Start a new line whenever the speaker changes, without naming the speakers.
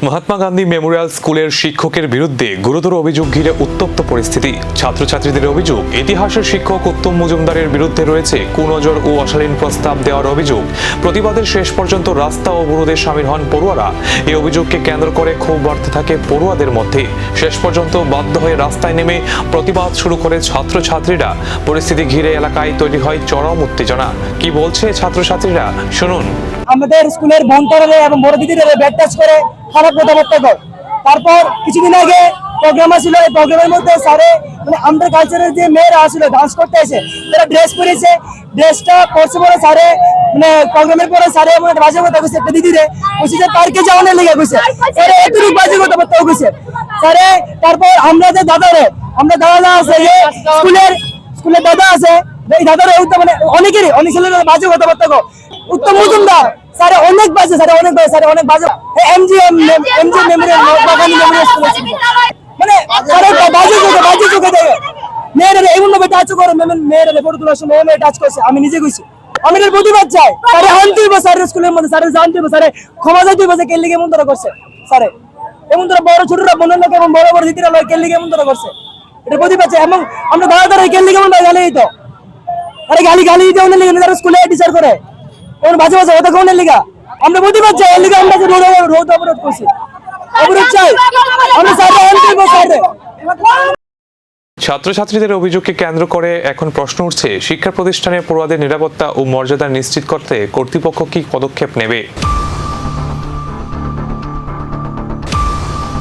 Mahatma Gandhi Memorial স্কুলের শিক্ষকের বিরুদ্ধে গুরুতর অভিযোগ ঘিরে উত্তপ্ত পরিস্থিতি। ছাত্রছাত্রীদের অভিযোগ, ইতিহাসের শিক্ষক উত্তম মজুমদারের বিরুদ্ধে রয়েছে কুনজর ও অশালীন প্রস্তাব দেওয়ার অভিযোগ। প্রতিবাদের শেষ পর্যন্ত রাস্তা অবরোধে সামিল হন পড়ুয়ারা। এই অভিযোগকে কেন্দ্র করে ক্ষোভ বাড়তে থাকে পড়ুয়াদের মধ্যে। শেষ পর্যন্ত বাধ্য হয়ে রাস্তায় নেমে প্রতিবাদ শুরু করে ছাত্রছাত্রীরা। পরিস্থিতি ঘিরে এলাকায় তৈরি হয় চরম উত্তেজনা। কি বলছে ছাত্রছাত্রীরা, শুনুন।
আমাদের স্কুলের বন্ধুরা এবং বড় দিদিরা ব্যাগ টাচ করে খারাপ কথাবার্তা কয়। তারপর কিছুদিন আগে প্রোগ্রাম ছিল, এই প্রোগ্রামের মধ্যে স্যারে আমাদের কালচারের যে মেয়েরা আসলে ডান্স করতে এসে তারা ড্রেস পরেছে, ড্রেসটা পরছে পরে স্যারে প্রোগ্রামের পরে স্যারে বাজে কথা কইছে। একটা দিদিরে কইছে যে পার্কে যাওয়ানোর লেগে কইছে, স্যারে এতটুকু বাজে কথাবার্তা কইছে স্যারে। তারপর আমরা দাদা আছে যে স্কুলের দাদা আছে, এই দাদারা অনেকেরই অনেক ছেলেরা বাজে কথাবার্তা কয়। উত্তম মজুমদার স্যার অনেক বাজে, অনেক বাজে। এমজিএম মেমোরিয়াল মানে বাজে চোখে দেখে মেয়েরা এমন ভাবে টাচ করে, মেয়েরা ফটো তোলার সময় মেয়ে টাচ করছে। আমি নিজে কইছি, আমি এর প্রতিবাদ চাই। স্যারে আনতে হইব, স্যারের স্কুলের মধ্যে স্যারে জানতে হইব, স্যারে ক্ষমা চাইতে হইব যে কে লিগে এমন ধরা করছে। স্যারে এমন ধরা বড় ছোটরা বোনের লোক এবং বড় বড় দিদিরা লোক কে লিগে এমন ধরা করছে, এটা প্রতিবাদ চাই। এবং আমরা দাদা কে লিগে এমন গালি দিত, আরে গালি দিতে অনেক লিগে তারা স্কুলে টিচার করে ওর বাজে ওটা কোন লিগা। আমরা প্রতিবাদ চাই, এর লিগে আমরা রোদ অবরোধ করছি, অবরোধ চাই আমরা। স্যারে আনতে হইব, স্যারে।
ছাত্রছাত্রীদের অভিযোগকে কেন্দ্র করে এখন প্রশ্ন উঠছে, শিক্ষা প্রতিষ্ঠানে পড়ুয়াদের নিরাপত্তা ও মর্যাদা নিশ্চিত করতে কর্তৃপক্ষ কি পদক্ষেপ নেবে।